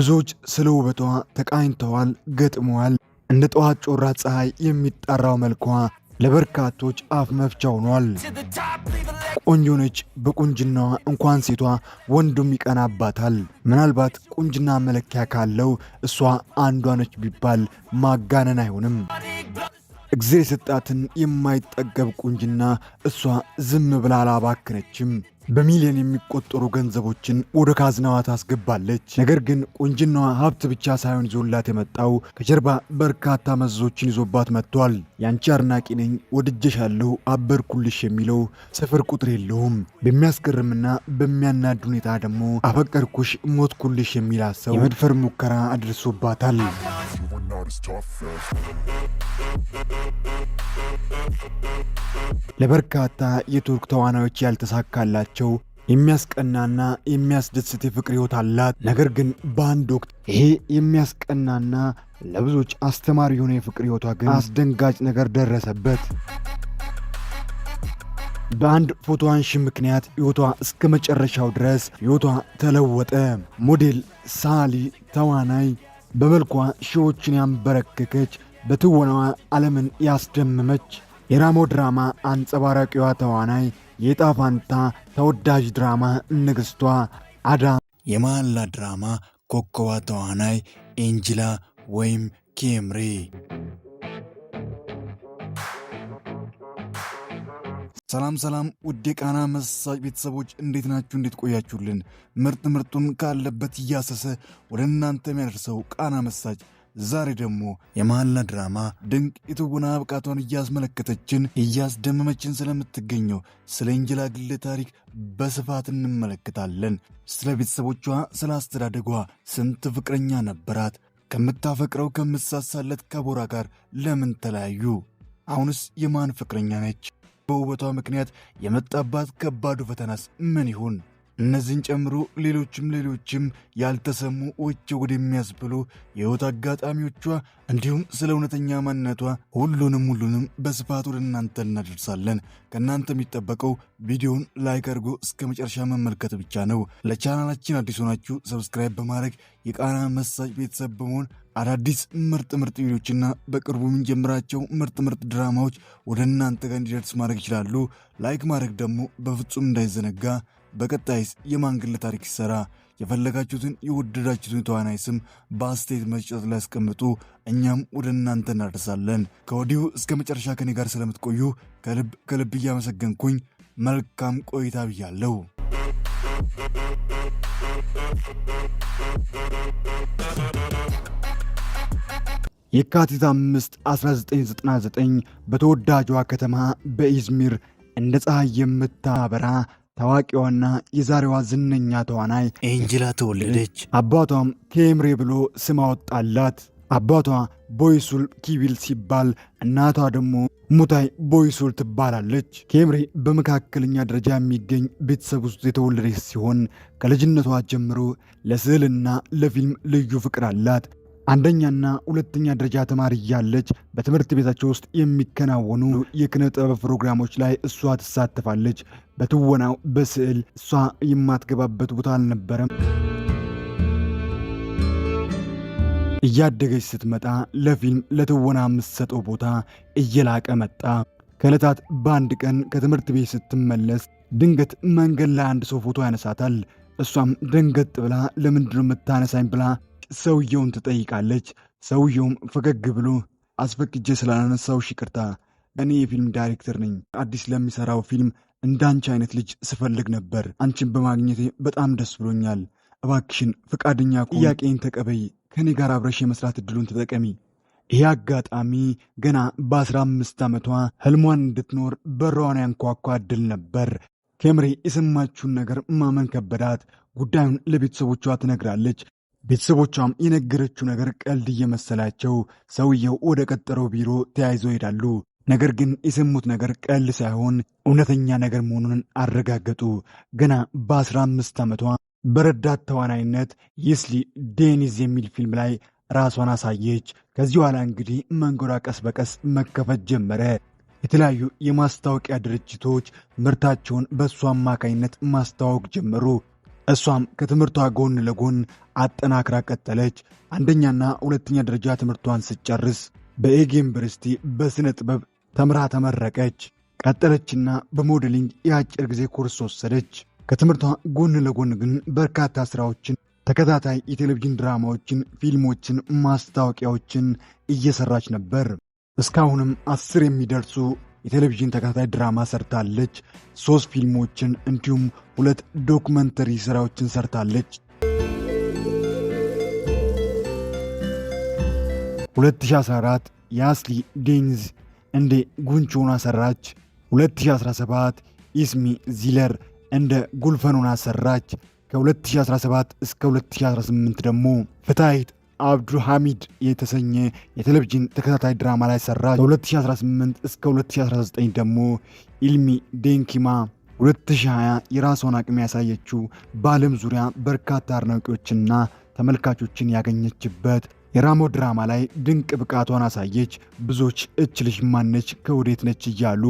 ብዙዎች ስለ ውበቷ ተቃኝተዋል፣ ገጥመዋል። እንደ ጠዋት ጮራ ፀሐይ የሚጣራው መልኳ ለበርካቶች አፍ መፍቻ ሆኗል። ቆንጆ ነች። በቁንጅናዋ እንኳን ሴቷ ወንዱም ይቀናባታል። ምናልባት ቁንጅና መለኪያ ካለው እሷ አንዷ ነች ቢባል ማጋነን አይሆንም። እግዚአብሔር የሰጣትን የማይጠገብ ቁንጅና እሷ ዝም ብላ አላባከነችም። በሚሊዮን የሚቆጠሩ ገንዘቦችን ወደ ካዝናዋ ታስገባለች። ነገር ግን ቁንጅናዋ ሀብት ብቻ ሳይሆን ይዞላት የመጣው ከጀርባ በርካታ መዘዞችን ይዞባት መጥቷል። ያንቺ አድናቂ ነኝ፣ ወድጀሻለሁ፣ አበርኩልሽ የሚለው ስፍር ቁጥር የለውም። በሚያስገርምና በሚያናድ ሁኔታ ደግሞ አፈቀርኩሽ፣ ሞትኩልሽ የሚላት ሰው የመድፈር ሙከራ አድርሶባታል። ለበርካታ የቱርክ ተዋናዮች ያልተሳካላቸው የሚያስቀናና የሚያስደስት የፍቅር ሕይወት አላት። ነገር ግን በአንድ ወቅት ይሄ የሚያስቀናና ለብዙዎች አስተማሪ የሆነ የፍቅር ሕይወቷ ግን አስደንጋጭ ነገር ደረሰበት። በአንድ ፎቶ አንሺ ምክንያት ሕይወቷ እስከ መጨረሻው ድረስ ሕይወቷ ተለወጠ። ሞዴል፣ ሳሊ፣ ተዋናይ፣ በመልኳ ሺዎችን ያንበረከከች፣ በትወናዋ ዓለምን ያስደመመች የራሞ ድራማ አንጸባራቂዋ ተዋናይ፣ የዕጣ ፈንታ ተወዳጅ ድራማ ንግሥቷ አዳም፣ የመሐላ ድራማ ኮከቧ ተዋናይ ኤንጅላ ወይም ኬምሪ። ሰላም ሰላም፣ ውድ የቃና መሳጭ ቤተሰቦች እንዴት ናችሁ? እንዴት ቆያችሁልን? ምርጥ ምርጡን ካለበት እያሰሰ ወደ እናንተ የሚያደርሰው ቃና መሳጭ ዛሬ ደግሞ የመሐላ ድራማ ድንቅ የትወና ብቃቷን እያስመለከተችን እያስደመመችን ስለምትገኘው ስለ ኤንጅላ ግለ ታሪክ በስፋት እንመለከታለን። ስለ ቤተሰቦቿ፣ ስለ አስተዳደጓ፣ ስንት ፍቅረኛ ነበራት? ከምታፈቅረው ከምትሳሳለት ከቦራ ጋር ለምን ተለያዩ? አሁንስ የማን ፍቅረኛ ነች? በውበቷ ምክንያት የመጣባት ከባዱ ፈተናስ ምን ይሁን? እነዚህን ጨምሮ ሌሎችም ያልተሰሙ ውጭ ወደሚያስብሉ የሕይወት አጋጣሚዎቿ እንዲሁም ስለ እውነተኛ ማንነቷ ሁሉንም በስፋት ወደ እናንተ እናደርሳለን። ከእናንተ የሚጠበቀው ቪዲዮውን ላይክ አድርጎ እስከ መጨረሻ መመልከት ብቻ ነው። ለቻናላችን አዲስ ሆናችሁ ሰብስክራይብ በማድረግ የቃና መሳጭ ቤተሰብ በመሆን አዳዲስ ምርጥ ቪዲዮችና በቅርቡ የምንጀምራቸው ምርጥ ድራማዎች ወደ እናንተ ጋር እንዲደርስ ማድረግ ይችላሉ። ላይክ ማድረግ ደግሞ በፍጹም እንዳይዘነጋ። በቀጣይስ የማን ግለ ታሪክ ይሰራ? የፈለጋችሁትን የወደዳችሁትን ተዋናይ ስም በአስተያየት መስጫት ላይ አስቀምጡ። እኛም ወደ እናንተ እናደርሳለን። ከወዲሁ እስከ መጨረሻ ከኔ ጋር ስለምትቆዩ ከልብ እያመሰገንኩኝ መልካም ቆይታ ብያለሁ። የካቲት 5 1999 በተወዳጇ ከተማ በኢዝሚር እንደ ፀሐይ የምታበራ ታዋቂዋና የዛሬዋ ዝነኛ ተዋናይ ኤንጅላ ተወለደች። አባቷም ኬምሬ ብሎ ስም አወጣላት። አባቷ ቦይሱል ኪቢል ሲባል እናቷ ደግሞ ሙታይ ቦይሱል ትባላለች። ኬምሬ በመካከለኛ ደረጃ የሚገኝ ቤተሰብ ውስጥ የተወለደች ሲሆን ከልጅነቷ ጀምሮ ለስዕልና ለፊልም ልዩ ፍቅር አላት። አንደኛና ሁለተኛ ደረጃ ተማሪ እያለች በትምህርት ቤታቸው ውስጥ የሚከናወኑ የኪነ ጥበብ ፕሮግራሞች ላይ እሷ ትሳተፋለች። በትወናው፣ በስዕል እሷ የማትገባበት ቦታ አልነበረም። እያደገች ስትመጣ ለፊልም፣ ለትወና የምትሰጠው ቦታ እየላቀ መጣ። ከዕለታት በአንድ ቀን ከትምህርት ቤት ስትመለስ ድንገት መንገድ ላይ አንድ ሰው ፎቶ ያነሳታል። እሷም ደንገጥ ብላ ለምንድነው የምታነሳኝ ብላ ሰውየውን ትጠይቃለች። ሰውየውም ፈገግ ብሎ አስፈቅጄ ስላነሳውሽ ይቅርታ፣ እኔ የፊልም ዳይሬክተር ነኝ። አዲስ ለሚሰራው ፊልም እንዳንቺ አይነት ልጅ ስፈልግ ነበር። አንቺን በማግኘቴ በጣም ደስ ብሎኛል። እባክሽን ፈቃደኛ ጥያቄን ተቀበይ፣ ከኔ ጋር አብረሽ የመስራት እድሉን ተጠቀሚ። ይህ አጋጣሚ ገና በ15 ዓመቷ ህልሟን እንድትኖር በሯን ያንኳኳ እድል ነበር። ኬምሪ የሰማችውን ነገር ማመን ከበዳት። ጉዳዩን ለቤተሰቦቿ ትነግራለች። ቤተሰቦቿም የነገረችው ነገር ቀልድ እየመሰላቸው ሰውየው ወደ ቀጠረው ቢሮ ተያይዘው ይሄዳሉ። ነገር ግን የሰሙት ነገር ቀልድ ሳይሆን እውነተኛ ነገር መሆኑን አረጋገጡ። ገና በ15 ዓመቷ በረዳት ተዋናይነት የስሊ ዴኒዝ የሚል ፊልም ላይ ራሷን አሳየች። ከዚህ በኋላ እንግዲህ መንገዷ ቀስ በቀስ መከፈት ጀመረ። የተለያዩ የማስታወቂያ ድርጅቶች ምርታቸውን በእሷ አማካኝነት ማስተዋወቅ ጀመሩ። እሷም ከትምህርቷ ጎን ለጎን አጠናክራ ቀጠለች። አንደኛና ሁለተኛ ደረጃ ትምህርቷን ስትጨርስ በኤጌ ዩኒቨርሲቲ በሥነ ጥበብ ተምራ ተመረቀች። ቀጠለችና በሞዴሊንግ የአጭር ጊዜ ኮርስ ወሰደች። ከትምህርቷ ጎን ለጎን ግን በርካታ ሥራዎችን፣ ተከታታይ የቴሌቪዥን ድራማዎችን፣ ፊልሞችን፣ ማስታወቂያዎችን እየሰራች ነበር። እስካሁንም 10 የሚደርሱ የቴሌቪዥን ተከታታይ ድራማ ሰርታለች። 3 ፊልሞችን እንዲሁም 2 ዶክመንተሪ ሥራዎችን ሰርታለች። 2014 የአስሊ ዴኒዝ እንደ ጉንች ሆና ሰራች። 2017 ኢስሚ ዚለር እንደ ጉልፈን ሆና ሰራች። ከ2017 እስከ 2018 ደግሞ ፍትሐይት አብዱልሐሚድ የተሰኘ የቴሌቪዥን ተከታታይ ድራማ ላይ ሰራች። ከ2018 እስከ 2019 ደግሞ ኢልሚ ዴንኪማ 2020 የራሷን አቅም ያሳየችው በዓለም ዙሪያ በርካታ አድናቂዎችና ተመልካቾችን ያገኘችበት የራሞ ድራማ ላይ ድንቅ ብቃቷን አሳየች። ብዙዎች እች ልጅ ማነች ከወዴት ነች እያሉ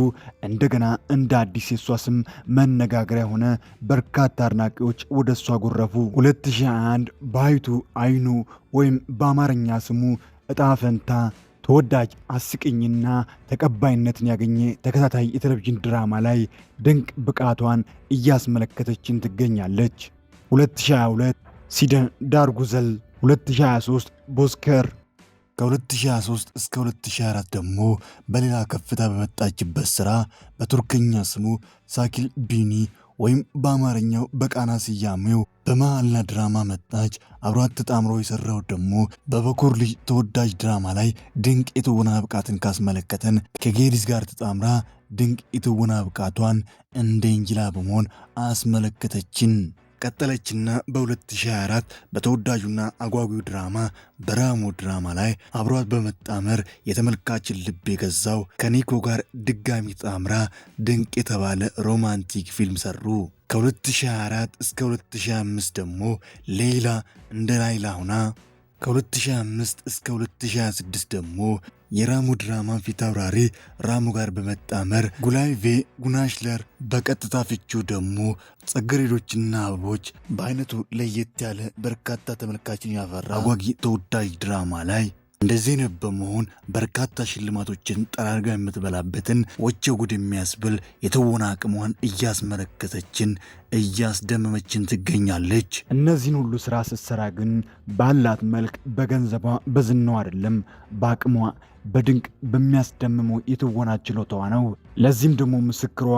እንደገና እንደ አዲስ የሷ ስም መነጋገሪያ ሆነ። በርካታ አድናቂዎች ወደ እሷ ጎረፉ። 2021 በሀይቱ አይኑ ወይም በአማርኛ ስሙ እጣ ፈንታ ተወዳጅ አስቂኝና ተቀባይነትን ያገኘ ተከታታይ የቴሌቪዥን ድራማ ላይ ድንቅ ብቃቷን እያስመለከተችን ትገኛለች። 2022 ሲደን ዳርጉዘል 2023 ቦስከር ከ2023 እስከ 2024 ደግሞ በሌላ ከፍታ በመጣችበት ሥራ በቱርክኛ ስሙ ሳኪል ቢኒ ወይም በአማርኛው በቃና ስያሜው በመሃላ ድራማ መጣች። አብሯት ተጣምሮ የሰራው ደግሞ በበኩር ልጅ ተወዳጅ ድራማ ላይ ድንቅ የትወና ብቃትን ካስመለከተን ከጌዲስ ጋር ተጣምራ ድንቅ የትወና ብቃቷን እንደ እንጅላ በመሆን አስመለከተችን። ቀጠለችና በ2024 በተወዳጁና አጓጊው ድራማ በራሞ ድራማ ላይ አብሯት በመጣመር የተመልካችን ልብ የገዛው ከኒኮ ጋር ድጋሚ ጣምራ ድንቅ የተባለ ሮማንቲክ ፊልም ሰሩ። ከ2024 እስከ 2025 ደግሞ ሌላ እንደ ላይላ ሁና፣ ከ2025 እስከ 2026 ደግሞ የራሙ ድራማ ፊት አውራሪ ራሙ ጋር በመጣመር ጉላይቬ ጉናሽለር በቀጥታ ፍቺው ደግሞ ጽጌረዶችና አበቦች በአይነቱ ለየት ያለ በርካታ ተመልካችን ያፈራ አጓጊ ተወዳጅ ድራማ ላይ እንደዚህ ነው በመሆን በርካታ ሽልማቶችን ጠራርጋ የምትበላበትን ወቸ ጉድ የሚያስብል የትወና አቅሟን እያስመለከተችን እያስደመመችን ትገኛለች። እነዚህን ሁሉ ስራ ስትሰራ ግን ባላት መልክ በገንዘቧ በዝናዋ አይደለም፣ በአቅሟ በድንቅ በሚያስደምመው የትወና ችሎታዋ ነው። ለዚህም ደግሞ ምስክሯ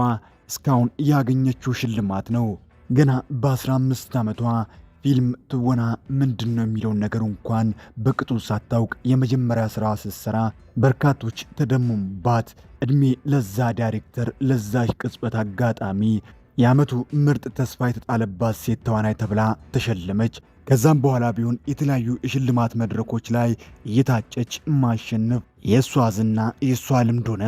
እስካሁን ያገኘችው ሽልማት ነው። ገና በ15 ዓመቷ ፊልም ትወና ምንድን ነው የሚለውን ነገር እንኳን በቅጡ ሳታውቅ የመጀመሪያ ስራ ስትሰራ በርካቶች ተደሙባት። እድሜ ለዛ ዳይሬክተር፣ ለዛች ቅጽበት አጋጣሚ የዓመቱ ምርጥ ተስፋ የተጣለባት ሴት ተዋናይ ተብላ ተሸለመች። ከዛም በኋላ ቢሆን የተለያዩ የሽልማት መድረኮች ላይ እየታጨች ማሸነፍ የእሷ ዝና የእሷ ልምድ ሆነ።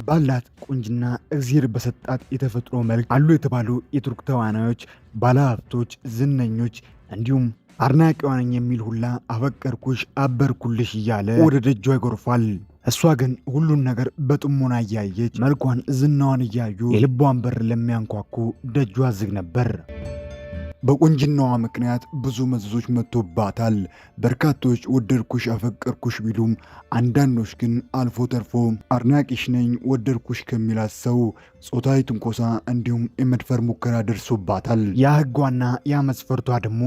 ባላት ቁንጅና እግዚአብሔር በሰጣት የተፈጥሮ መልክ አሉ የተባሉ የቱርክ ተዋናዮች፣ ባለሀብቶች፣ ዝነኞች እንዲሁም አድናቂዋ ነኝ የሚል ሁላ አፈቀርኩሽ አበርኩልሽ እያለ ወደ ደጇ ይጎርፋል። እሷ ግን ሁሉን ነገር በጥሞና እያየች መልኳን፣ ዝናዋን እያዩ የልቧን በር ለሚያንኳኩ ደጇ ዝግ ነበር። በቁንጅናዋ ምክንያት ብዙ መዘዞች መጥቶባታል። በርካቶች ወደድኩሽ አፈቀርኩሽ ቢሉም አንዳንዶች ግን አልፎ ተርፎ አድናቂሽ ነኝ ወደድኩሽ ከሚላት ሰው ጾታዊ ትንኮሳ እንዲሁም የመድፈር ሙከራ ደርሶባታል። ያ ሕጓና ያ መስፈርቷ ደግሞ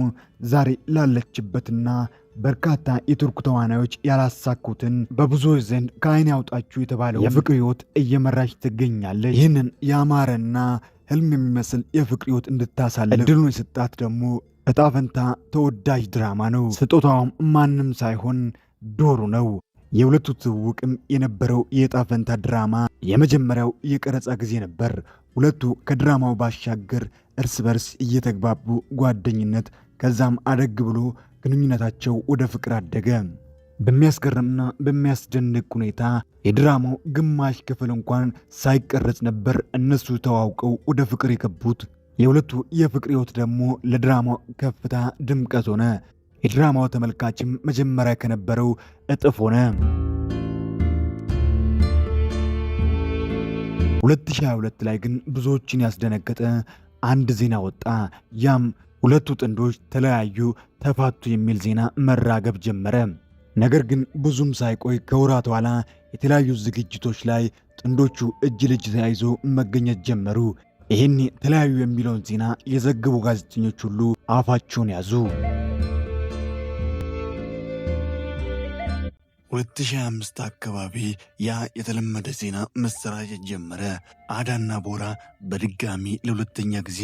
ዛሬ ላለችበትና በርካታ የቱርክ ተዋናዮች ያላሳኩትን በብዙዎች ዘንድ ከዓይን ያውጣችሁ የተባለው የፍቅር ሕይወት እየመራች ትገኛለች። ይህንን ያማረና ህልም የሚመስል የፍቅር ሕይወት እንድታሳልፍ እድሉን የሰጣት ደግሞ እጣ ፈንታ ተወዳጅ ድራማ ነው። ስጦታውም ማንም ሳይሆን ዶሩ ነው። የሁለቱ ትውውቅም የነበረው የእጣ ፈንታ ድራማ የመጀመሪያው የቀረጻ ጊዜ ነበር። ሁለቱ ከድራማው ባሻገር እርስ በርስ እየተግባቡ ጓደኝነት፣ ከዛም አደግ ብሎ ግንኙነታቸው ወደ ፍቅር አደገ። በሚያስገርምና በሚያስደንቅ ሁኔታ የድራማው ግማሽ ክፍል እንኳን ሳይቀረጽ ነበር እነሱ ተዋውቀው ወደ ፍቅር የገቡት። የሁለቱ የፍቅር ሕይወት ደግሞ ለድራማው ከፍታ ድምቀት ሆነ። የድራማው ተመልካችም መጀመሪያ ከነበረው እጥፍ ሆነ። 2022 ላይ ግን ብዙዎችን ያስደነገጠ አንድ ዜና ወጣ። ያም ሁለቱ ጥንዶች ተለያዩ፣ ተፋቱ የሚል ዜና መራገብ ጀመረ። ነገር ግን ብዙም ሳይቆይ ከወራት በኋላ የተለያዩ ዝግጅቶች ላይ ጥንዶቹ እጅ ለእጅ ተያይዞ መገኘት ጀመሩ። ይህን ተለያዩ የሚለውን ዜና የዘገቡ ጋዜጠኞች ሁሉ አፋቸውን ያዙ። 2025 አካባቢ ያ የተለመደ ዜና መሰራጨት ጀመረ። አዳና ቦራ በድጋሚ ለሁለተኛ ጊዜ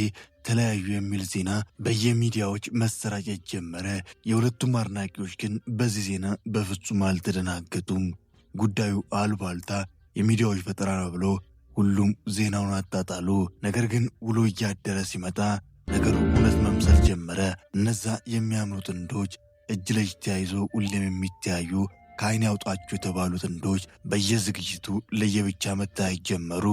ተለያዩ የሚል ዜና በየሚዲያዎች መሰራጨት ጀመረ። የሁለቱም አድናቂዎች ግን በዚህ ዜና በፍጹም አልተደናገጡም። ጉዳዩ አሉባልታ፣ የሚዲያዎች ፈጠራ ነው ብሎ ሁሉም ዜናውን አጣጣሉ። ነገር ግን ውሎ እያደረ ሲመጣ ነገሩ እውነት መምሰል ጀመረ። እነዛ የሚያምሩ ጥንዶች እጅ ለእጅ ተያይዞ ሁሌም የሚተያዩ ከዓይን ያውጣችሁ የተባሉ ጥንዶች በየዝግጅቱ ለየብቻ መታየት ጀመሩ።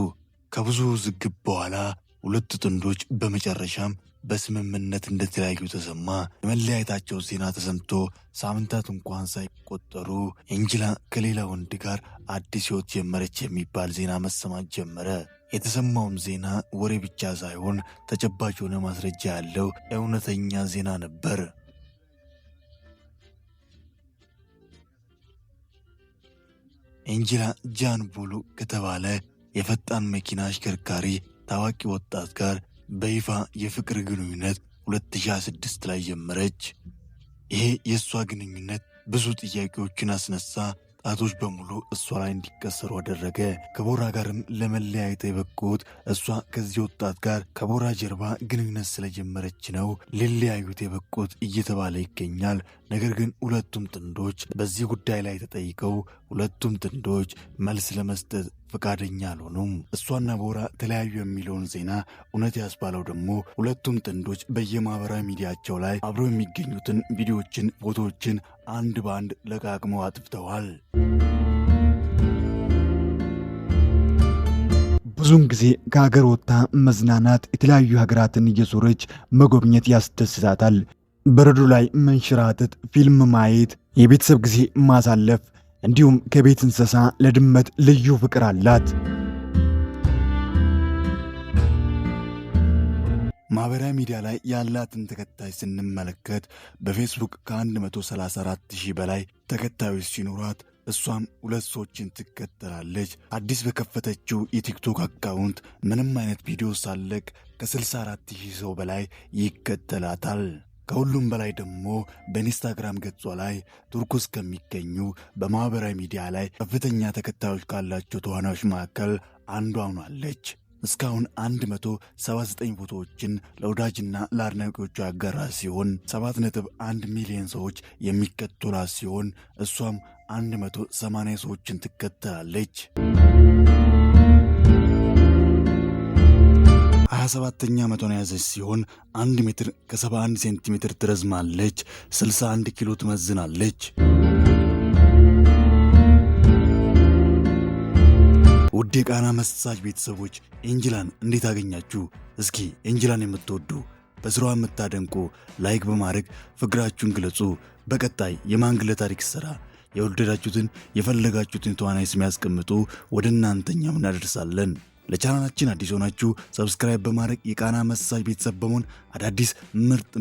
ከብዙ ዝግብ በኋላ ሁለቱ ጥንዶች በመጨረሻም በስምምነት እንደተለያዩ ተሰማ። የመለያየታቸው ዜና ተሰምቶ ሳምንታት እንኳን ሳይቆጠሩ ኤንጅላ ከሌላ ወንድ ጋር አዲስ ሕይወት ጀመረች የሚባል ዜና መሰማት ጀመረ። የተሰማውም ዜና ወሬ ብቻ ሳይሆን ተጨባጭ የሆነ ማስረጃ ያለው እውነተኛ ዜና ነበር። ኤንጅላ ጃንቡሉ ከተባለ የፈጣን መኪና አሽከርካሪ ታዋቂ ወጣት ጋር በይፋ የፍቅር ግንኙነት 2026 ላይ ጀመረች። ይሄ የእሷ ግንኙነት ብዙ ጥያቄዎችን አስነሳ። ጣቶች በሙሉ እሷ ላይ እንዲቀሰሩ አደረገ። ከቦራ ጋርም ለመለያየት የበቁት እሷ ከዚህ ወጣት ጋር ከቦራ ጀርባ ግንኙነት ስለጀመረች ነው ሊለያዩት የበቁት እየተባለ ይገኛል። ነገር ግን ሁለቱም ጥንዶች በዚህ ጉዳይ ላይ ተጠይቀው ሁለቱም ጥንዶች መልስ ለመስጠት ፈቃደኛ አልሆኑም። እሷና ቦራ ተለያዩ የሚለውን ዜና እውነት ያስባለው ደግሞ ሁለቱም ጥንዶች በየማህበራዊ ሚዲያቸው ላይ አብረው የሚገኙትን ቪዲዮዎችን፣ ፎቶዎችን አንድ በአንድ ለቃቅመው አጥፍተዋል። ብዙውን ጊዜ ከሀገር ወጥታ መዝናናት፣ የተለያዩ ሀገራትን እየዞረች መጎብኘት ያስደስታታል። በረዶ ላይ መንሸራተት፣ ፊልም ማየት፣ የቤተሰብ ጊዜ ማሳለፍ እንዲሁም ከቤት እንስሳ ለድመት ልዩ ፍቅር አላት። ማህበራዊ ሚዲያ ላይ ያላትን ተከታይ ስንመለከት በፌስቡክ ከ134,000 በላይ ተከታዮች ሲኖሯት እሷም 2 ሰዎችን ትከተላለች። አዲስ በከፈተችው የቲክቶክ አካውንት ምንም አይነት ቪዲዮ ሳለቅ ከ64,000 ሰው በላይ ይከተላታል። ከሁሉም በላይ ደግሞ በኢንስታግራም ገጿ ላይ ቱርክ ውስጥ ከሚገኙ በማህበራዊ ሚዲያ ላይ ከፍተኛ ተከታዮች ካላቸው ተዋናዮች መካከል አንዷ ሆናለች። እስካሁን 179 ፎቶዎችን ለወዳጅና ለአድናቂዎቿ ያጋራ ሲሆን 7.1 ሚሊዮን ሰዎች የሚከተሏት ሲሆን እሷም 180 ሰዎችን ትከተላለች። 27ኛ ዓመቷን የያዘች ሲሆን 1 ሜትር ከ71 ሴንቲሜትር ትረዝማለች። 61 ኪሎ ትመዝናለች። ውድ የቃና መሳጅ ቤተሰቦች ኤንጅላን እንዴት አገኛችሁ? እስኪ ኤንጅላን የምትወዱ በስራዋ የምታደንቁ ላይክ በማድረግ ፍቅራችሁን ግለጹ። በቀጣይ የማን ግለ ታሪክ ስራ የወደዳችሁትን የፈለጋችሁትን ተዋናይ ስም ያስቀምጡ፣ ወደ እናንተኛም እናደርሳለን። ለቻናላችን አዲስ ሆናችሁ ሰብስክራይብ በማድረግ የቃና መሳጅ ቤተሰብ በመሆን አዳዲስ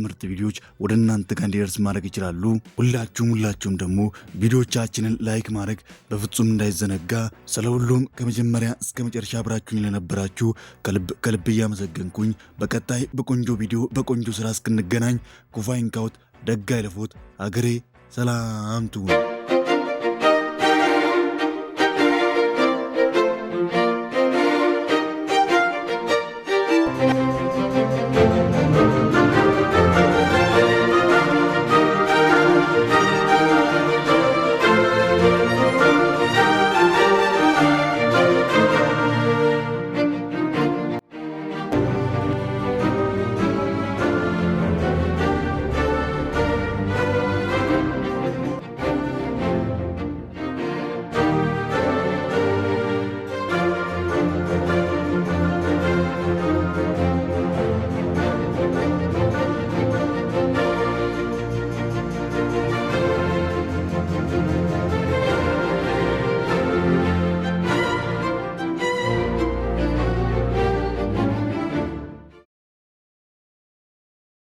ምርጥ ቪዲዮዎች ወደ እናንተ ጋር እንዲደርስ ማድረግ ይችላሉ። ሁላችሁም ደግሞ ቪዲዮዎቻችንን ላይክ ማድረግ በፍጹም እንዳይዘነጋ። ስለ ሁሉም ከመጀመሪያ እስከ መጨረሻ አብራችሁኝ ለነበራችሁ ከልብ እያመሰገንኩኝ በቀጣይ በቆንጆ ቪዲዮ በቆንጆ ስራ እስክንገናኝ ኩፋይንካውት ደጋ ይለፎት አገሬ ሰላም ትሁን።